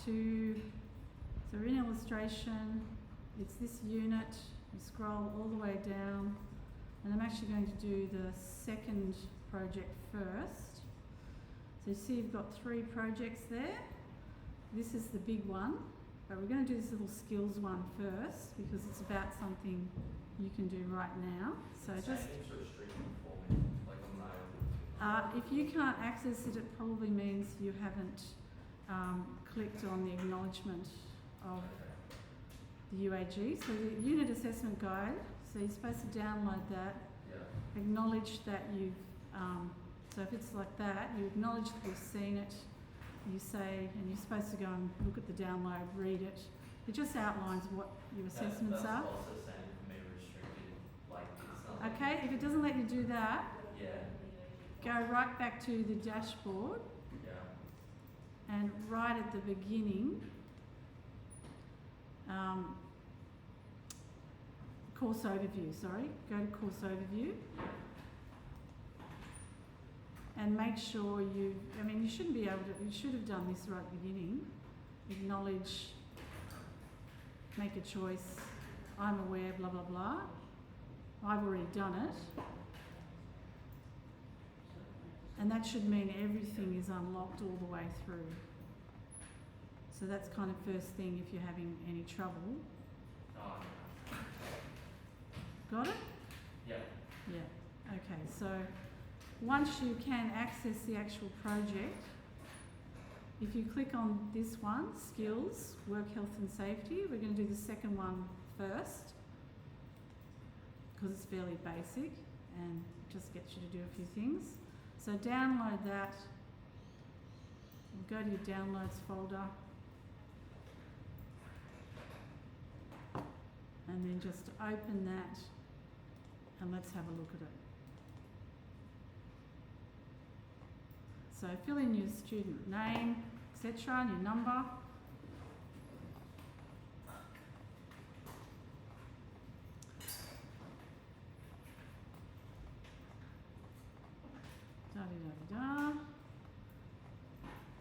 to, so we're in illustration, it's this unit, you scroll all the way down, and I'm actually going to do the second project first. So you see you've got 3 projects there. This is the big one, but we're going to do this little skills one first because it's about something you can do right now. So just, if you can't access it, it probably means you haven't clicked on the acknowledgement of the UAG. So the Unit Assessment Guide, so you're supposed to download that, acknowledge that you've, so if it's like that, you acknowledge that you've seen it, you say, and you're supposed to go and look at the download, read it. It just outlines what your assessments are. That's also saying for me restricted, like it's not. Okay, if it doesn't let you do that, go right back to the dashboard. And right at the beginning, course overview, sorry, go to course overview. And make sure you shouldn't be able to, you should have done this right at the beginning. Acknowledge, make a choice, I'm aware, blah, blah, blah. I've already done it. And that should mean everything is unlocked all the way through. So that's kind of first thing if you're having any trouble. Got it? Yeah. Yeah. Okay, so once you can access the actual project, if you click on this one, Skills, Work Health and Safety, we're going to do the second one first because it's fairly basic and just gets you to do a few things. So download that, go to your downloads folder, and then just open that and let's have a look at it. So fill in your student name, etc., and your number. Da-da-da-da-da.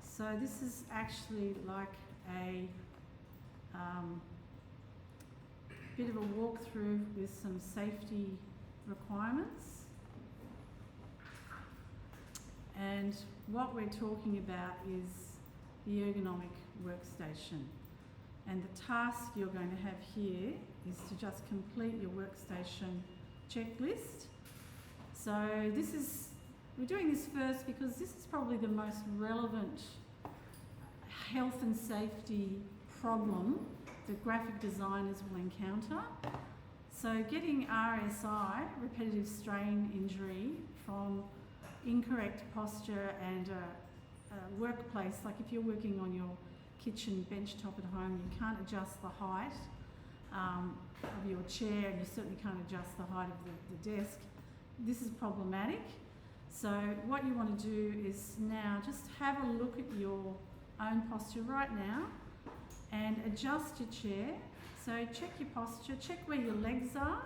So this is actually like a bit of a walkthrough with some safety requirements. And what we're talking about is the ergonomic workstation. And the task you're going to have here is to just complete your workstation checklist. So we're doing this first because this is probably the most relevant health and safety problem that graphic designers will encounter. So getting RSI, repetitive strain injury, from incorrect posture and a workplace, like if you're working on your kitchen bench top at home, you can't adjust the height of your chair and you certainly can't adjust the height of the desk. This is problematic. So what you want to do is now just have a look at your own posture right now and adjust your chair. So check your posture, check where your legs are.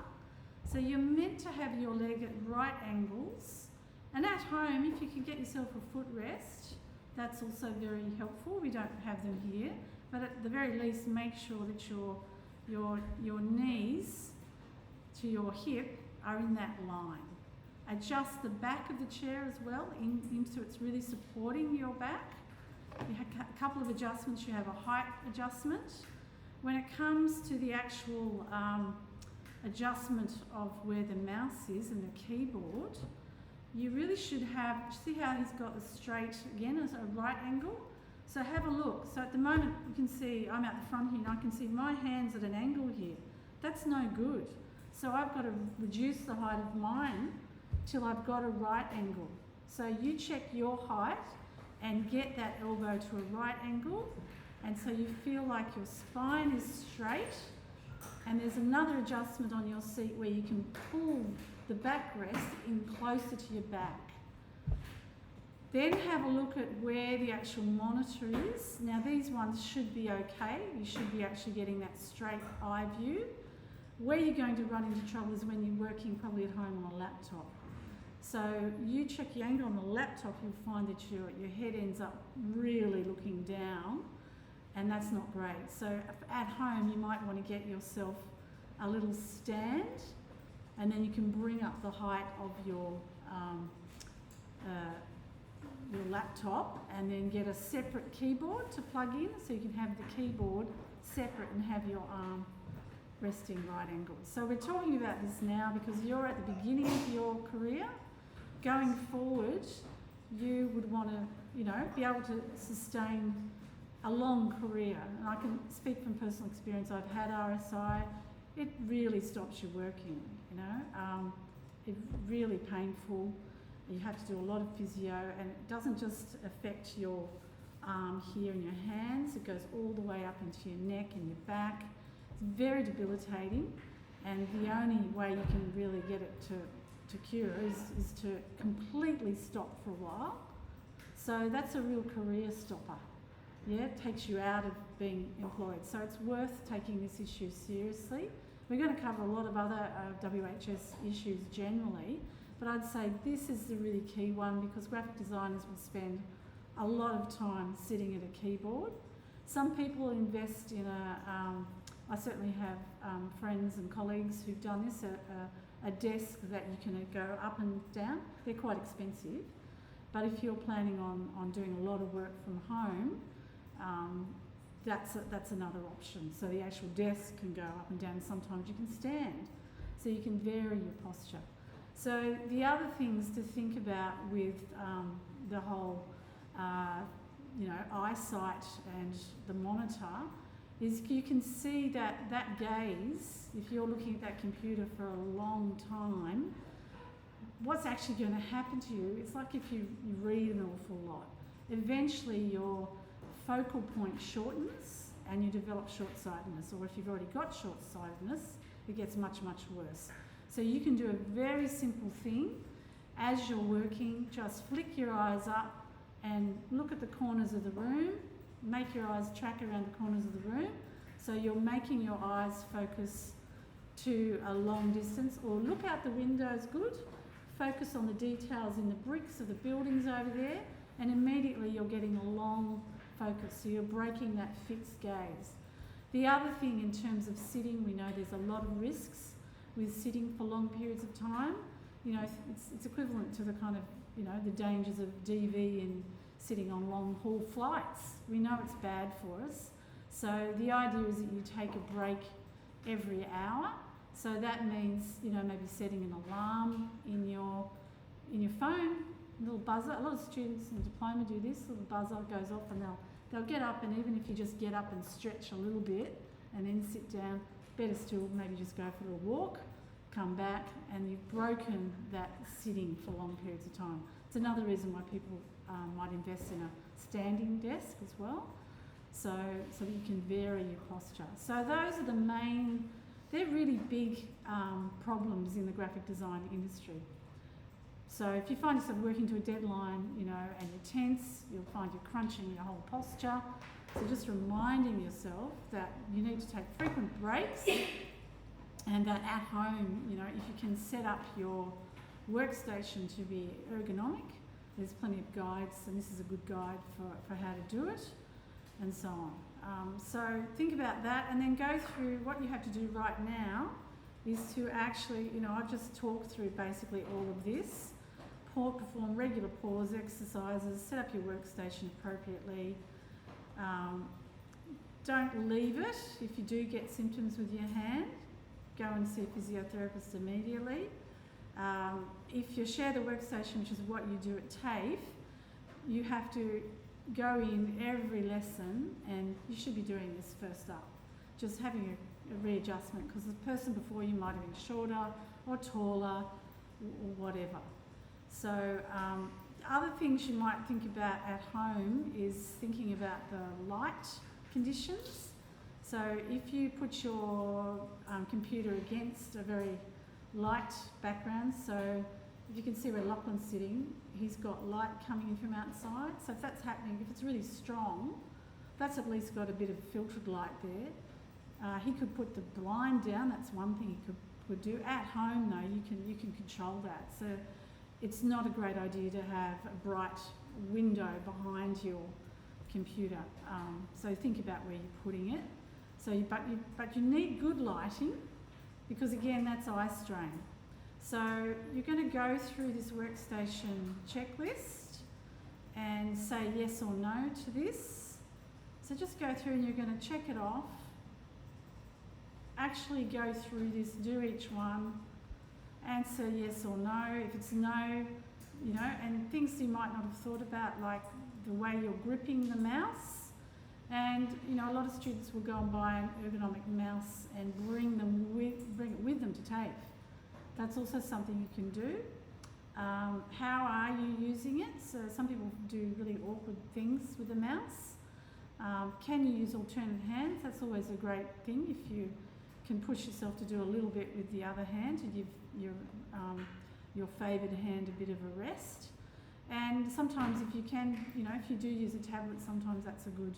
So you're meant to have your leg at right angles. And at home, if you can get yourself a footrest, that's also very helpful. We don't have them here, but at the very least, make sure that your knees to your hip are in that line. Adjust the back of the chair as well, so it's really supporting your back. You have a couple of adjustments. You have a height adjustment. When it comes to the actual adjustment of where the mouse is and the keyboard, you really should have, see how he's got the straight, again, as a right angle? So have a look. So at the moment, you can see, I'm at the front here, and I can see my hand's at an angle here. That's no good. So I've got to reduce the height of mine till I've got a right angle. So you check your height and get that elbow to a right angle, and so you feel like your spine is straight, and there's another adjustment on your seat where you can pull the backrest in closer to your back. Then have a look at where the actual monitor is. Now these ones should be okay. You should be actually getting that straight eye view. Where you're going to run into trouble is when you're working probably at home on a laptop. So you check your angle on the laptop, you'll find that your head ends up really looking down, and that's not great. So at home, you might want to get yourself a little stand, and then you can bring up the height of your laptop, and then get a separate keyboard to plug in, so you can have the keyboard separate and have your arm resting right angled. So we're talking about this now because you're at the beginning of your career. Going forward, you would want to, be able to sustain a long career. And I can speak from personal experience. I've had RSI. It really stops you working, It's really painful. You have to do a lot of physio, and it doesn't just affect your arm here and your hands. It goes all the way up into your neck and your back. It's very debilitating, and the only way you can really get it to cure is to completely stop for a while. So that's a real career stopper. Yeah, it takes you out of being employed. So it's worth taking this issue seriously. We're going to cover a lot of other WHS issues generally, but I'd say this is the really key one because graphic designers will spend a lot of time sitting at a keyboard. Some people invest in I certainly have friends and colleagues who've done this, a desk that you can go up and down. They're quite expensive, but if you're planning on doing a lot of work from home, that's another option. So the actual desk can go up and down. Sometimes you can stand, so you can vary your posture. So the other things to think about with the whole, eyesight and the monitor is you can see that gaze, if you're looking at that computer for a long time, what's actually going to happen to you, it's like if you read an awful lot. Eventually your focal point shortens and you develop short-sightedness, or if you've already got short-sightedness, it gets much, much worse. So you can do a very simple thing. As you're working, just flick your eyes up and look at the corners of the room. Make your eyes track around the corners of the room. So you're making your eyes focus to a long distance, or look out the windows, good. Focus on the details in the bricks of the buildings over there, and immediately you're getting a long focus. So you're breaking that fixed gaze. The other thing in terms of sitting, we know there's a lot of risks with sitting for long periods of time. It's equivalent to the kind of, the dangers of DV and sitting on long haul flights. We know it's bad for us. So the idea is that you take a break every hour. So that means, maybe setting an alarm in your phone, little buzzer. A lot of students in diploma do this. Little buzzer goes off and they'll get up, and even if you just get up and stretch a little bit and then sit down, better still, maybe just go for a little walk, come back, and you've broken that sitting for long periods of time. It's another reason why people might invest in a standing desk as well, so that you can vary your posture. So those are the main, they're really big problems in the graphic design industry. So if you find yourself working to a deadline, and you're tense, you'll find you're crunching your whole posture. So just reminding yourself that you need to take frequent breaks, and that at home, if you can set up your workstation to be ergonomic, there's plenty of guides, and this is a good guide for how to do it, and so on. So think about that, and then go through what you have to do right now is to actually, I've just talked through basically all of this. Perform regular pause exercises, set up your workstation appropriately. Don't leave it if you do get symptoms with your hand. Go and see a physiotherapist immediately. If you share the workstation, which is what you do at TAFE, you have to go in every lesson, and you should be doing this first up. Just having a readjustment, because the person before you might have been shorter or taller or whatever. So other things you might think about at home is thinking about the light conditions. So if you put your computer against a very light background, so if you can see where Lachlan's sitting, he's got light coming in from outside. So if that's happening, if it's really strong, that's at least got a bit of filtered light there. He could put the blind down, that's one thing he could do. At home though, you can control that. So it's not a great idea to have a bright window behind your computer. So think about where you're putting it. But you need good lighting, because again, that's eye strain. So you're going to go through this workstation checklist and say yes or no to this. So just go through and you're going to check it off. Actually go through this, do each one, answer yes or no. If it's no, you know, and things you might not have thought about, like the way you're gripping the mouse. And, you know, a lot of students will go and buy an ergonomic mouse and bring it with them to TAFE. That's also something you can do. How are you using it? So some people do really awkward things with the mouse. Can you use alternate hands? That's always a great thing if you can push yourself to do a little bit with the other hand to give your favoured hand a bit of a rest. And sometimes if you can, you know, if you do use a tablet, sometimes that's a good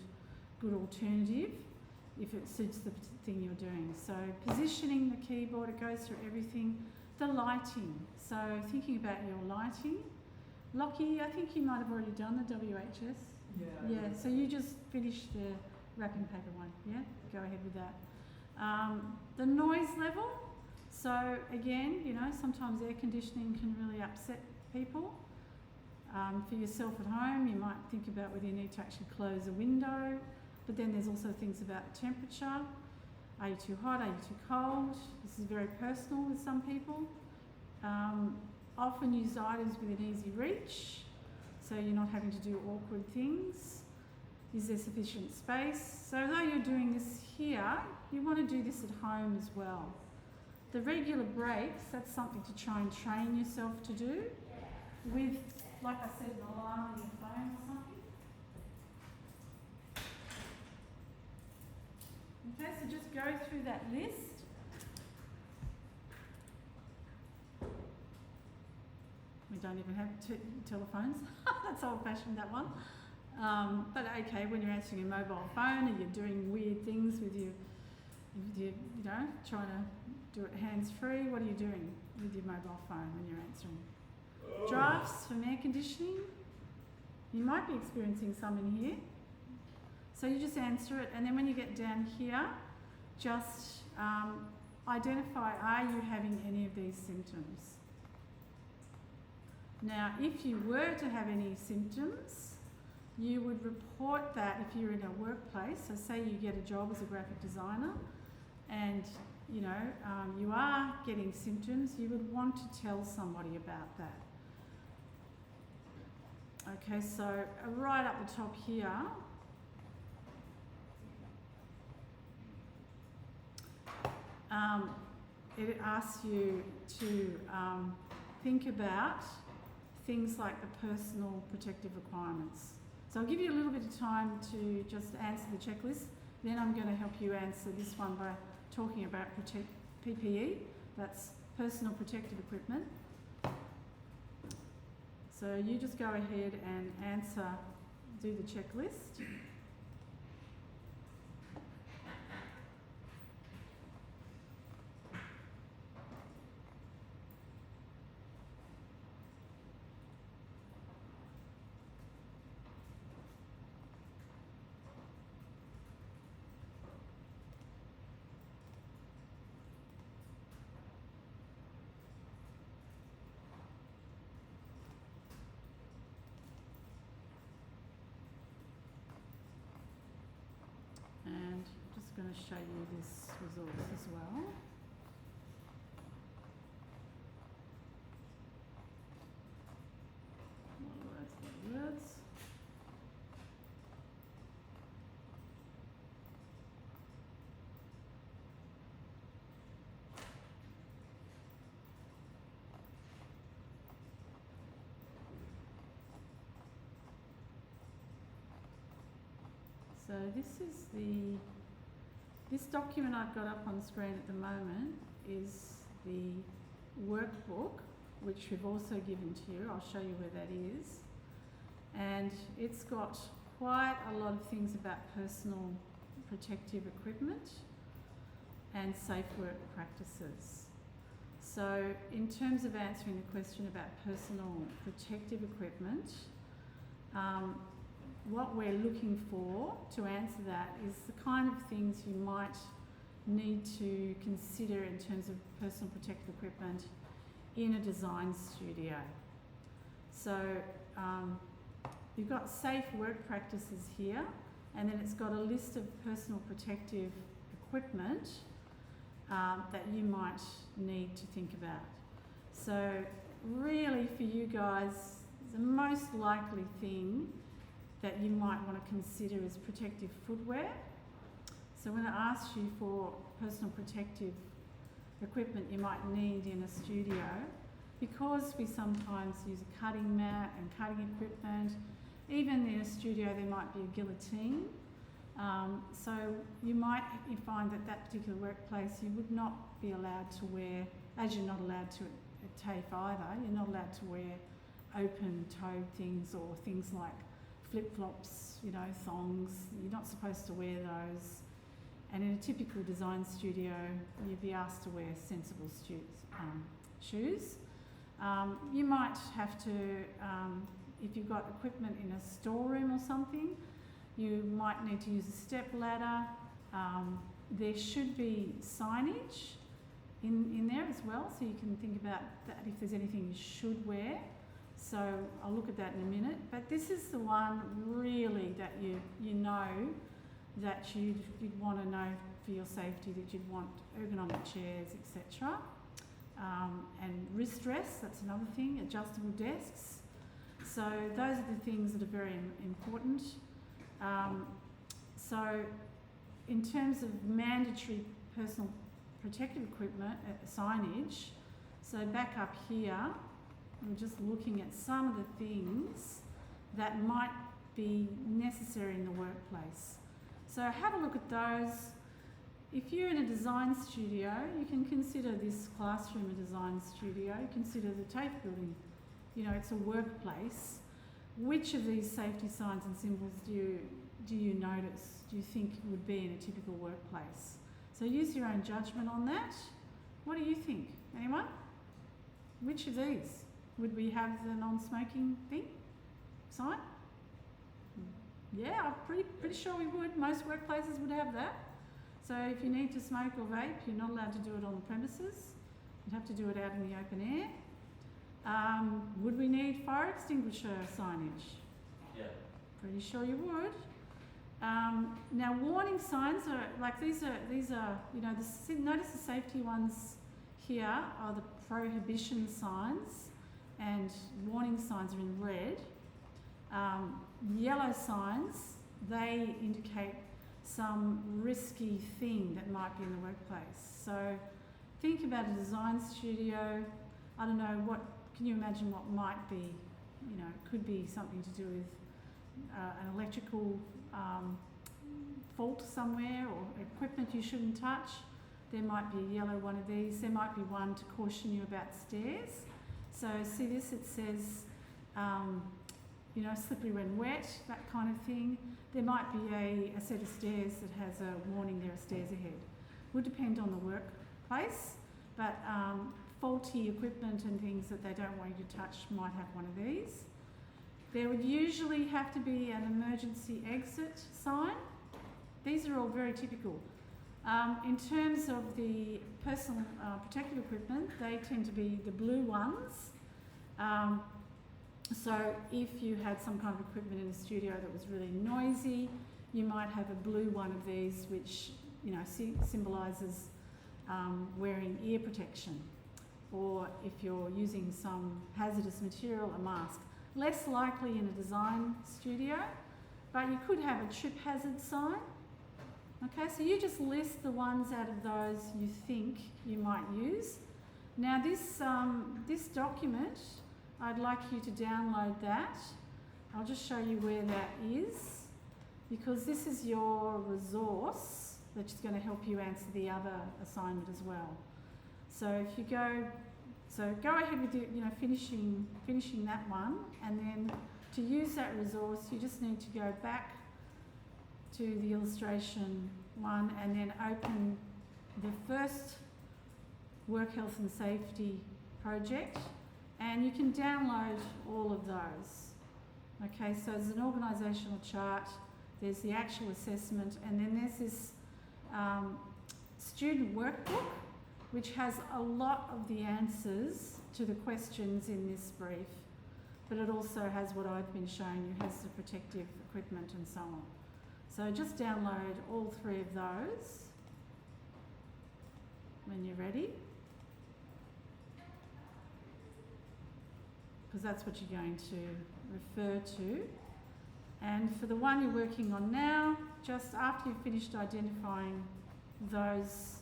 alternative if it suits the thing you're doing. So positioning the keyboard, it goes through everything. The lighting, so thinking about your lighting. Lockie, I think you might have already done the WHS. Yeah, so you just finished the wrapping paper one, yeah? Go ahead with that. The noise level, so again, you know, sometimes air conditioning can really upset people. For yourself at home, you might think about whether you need to actually close a window, but then there's also things about temperature. Are you too hot? Are you too cold? This is very personal with some people. Often use items with an easy reach, so you're not having to do awkward things. Is there sufficient space? So although you're doing this here, you want to do this at home as well. The regular breaks, that's something to try and train yourself to do with, like I said, an alarm on your phone or something. Okay, so just go through that list. We don't even have telephones. That's old-fashioned, that one. But okay, when you're answering your mobile phone and you're doing weird things with you know, trying to do it hands-free, what are you doing with your mobile phone when you're answering? Drafts from air conditioning. You might be experiencing some in here. So you just answer it, and then when you get down here, just identify, are you having any of these symptoms? Now, if you were to have any symptoms, you would report that if you're in a workplace. So say you get a job as a graphic designer and, you know, you are getting symptoms, you would want to tell somebody about that. Okay, so right up the top here, it asks you to think about things like the personal protective requirements. So I'll give you a little bit of time to just answer the checklist. Then I'm going to help you answer this one by talking about PPE, that's personal protective equipment. So you just go ahead and answer, do the checklist. And I'm just going to show you this resource as well. More words. So this document I've got up on the screen at the moment is the workbook, which we've also given to you. I'll show you where that is. And it's got quite a lot of things about personal protective equipment and safe work practices. So in terms of answering the question about personal protective equipment, what we're looking for to answer that is the kind of things you might need to consider in terms of personal protective equipment in a design studio. So you've got safe work practices here, and then it's got a list of personal protective equipment that you might need to think about. So really for you guys, the most likely thing that you might want to consider is protective footwear. So when it asks you for personal protective equipment you might need in a studio, because we sometimes use a cutting mat and cutting equipment, even in a studio there might be a guillotine. So you might find that that particular workplace you would not be allowed to wear, as you're not allowed to at TAFE either, you're not allowed to wear open-toed things or things like flip-flops, you know, thongs. You're not supposed to wear those. And in a typical design studio, you'd be asked to wear sensible shoes. You might have to, if you've got equipment in a storeroom or something, you might need to use a step ladder. There should be signage in there as well, so you can think about that if there's anything you should wear. So I'll look at that in a minute. But this is the one really that you know that you'd want to know for your safety, that you'd want ergonomic chairs, etc. And wrist rests, that's another thing, adjustable desks. So those are the things that are very important. So in terms of mandatory personal protective equipment, signage, so back up here, we're just looking at some of the things that might be necessary in the workplace. So have a look at those. If you're in a design studio, you can consider this classroom a design studio. Consider the TAFE building. You know, it's a workplace. Which of these safety signs and symbols do you notice, do you think would be in a typical workplace? So use your own judgment on that. What do you think? Anyone? Which of these? Would we have the non-smoking thing? Sign? Yeah, I'm pretty sure we would. Most workplaces would have that. So if you need to smoke or vape, you're not allowed to do it on the premises. You'd have to do it out in the open air. Would we need fire extinguisher signage? Yeah. Pretty sure you would. Now warning signs are like these are you know, notice the safety ones here are the prohibition signs, and warning signs are in red. Yellow signs, they indicate some risky thing that might be in the workplace. So think about a design studio. I don't know, can you imagine what might be, you know, it could be something to do with an electrical fault somewhere, or equipment you shouldn't touch. There might be a yellow one of these. There might be one to caution you about stairs. So see this, it says, you know, slippery when wet, that kind of thing. There might be a set of stairs that has a warning there are stairs ahead. Would depend on the workplace, but faulty equipment and things that they don't want you to touch might have one of these. There would usually have to be an emergency exit sign. These are all very typical. In terms of the personal protective equipment, they tend to be the blue ones. So if you had some kind of equipment in a studio that was really noisy, you might have a blue one of these, which, you know, symbolises wearing ear protection. Or if you're using some hazardous material, a mask. Less likely in a design studio, but you could have a trip hazard sign. Okay, so you just list the ones out of those you think you might use. Now this document, I'd like you to download that. I'll just show you where that is, because this is your resource that's going to help you answer the other assignment as well. So if you go ahead with finishing that one, and then to use that resource you just need to go back to the illustration one and then open the first Work Health and Safety project, and you can download all of those. Okay, so there's an organisational chart, there's the actual assessment, and then there's this student workbook, which has a lot of the answers to the questions in this brief, but it also has what I've been showing you, has the protective equipment and so on. So just download all three of those when you're ready, because that's what you're going to refer to. And for the one you're working on now, just after you've finished identifying those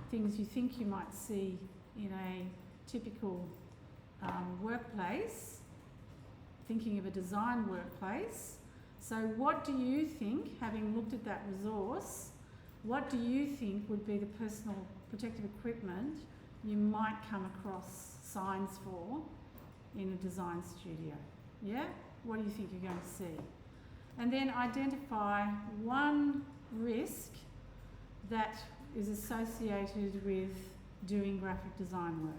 things you think you might see in a typical workplace, thinking of a design workplace. So what do you think, having looked at that resource, what do you think would be the personal protective equipment you might come across signs for in a design studio? Yeah? What do you think you're going to see? And then identify one risk that is associated with doing graphic design work.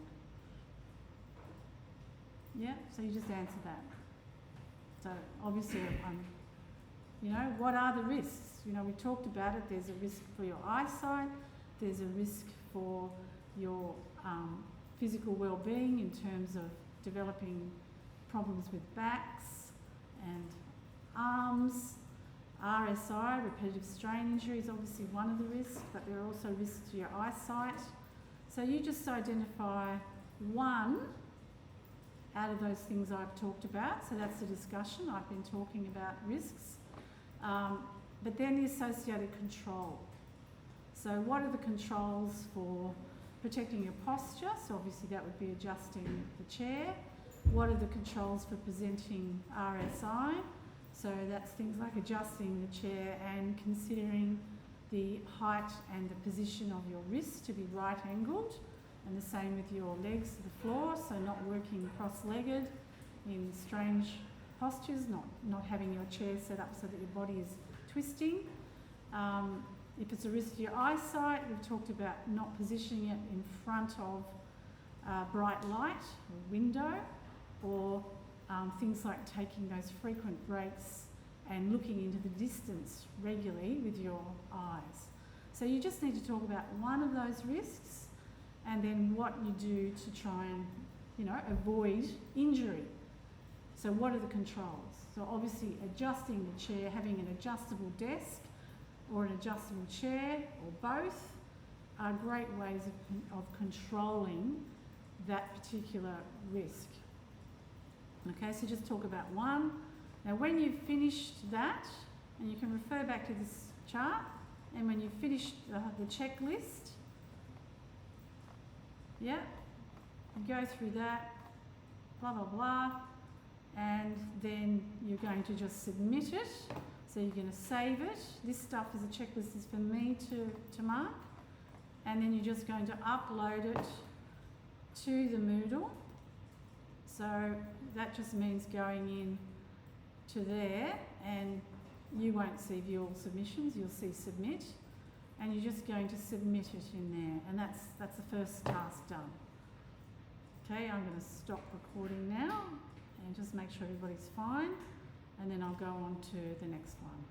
Yeah? So you just answer that. So obviously, you know, what are the risks? You know, we talked about it. There's a risk for your eyesight. There's a risk for your physical well-being in terms of developing problems with backs and arms. RSI, repetitive strain injury, is obviously one of the risks, but there are also risks to your eyesight. So you just identify one out of those things I've talked about. So that's the discussion. I've been talking about risks. But then the associated control. So what are the controls for protecting your posture? So obviously that would be adjusting the chair. What are the controls for presenting RSI? So that's things like adjusting the chair and considering the height and the position of your wrist to be right angled, and the same with your legs to the floor, so not working cross-legged in strange postures, not having your chair set up so that your body is twisting. If it's a risk to your eyesight, we've talked about not positioning it in front of bright light or window, or things like taking those frequent breaks and looking into the distance regularly with your eyes. So you just need to talk about one of those risks and then what you do to try and, you know, avoid injury. So what are the controls? So obviously adjusting the chair, having an adjustable desk or an adjustable chair or both are great ways of controlling that particular risk. Okay, so just talk about one. Now when you've finished that, and you can refer back to this chart, and when you've finished the checklist, yeah, you go through that, blah, blah, blah, and then you're going to just submit it. So you're going to save it. This stuff is a checklist is for me to mark, and then you're just going to upload it to the Moodle. So that just means going in to there, and you won't see view all submissions, you'll see submit, and you're just going to submit it in there, and that's the first task done. Okay, I'm going to stop recording now and just make sure everybody's fine, and then I'll go on to the next one.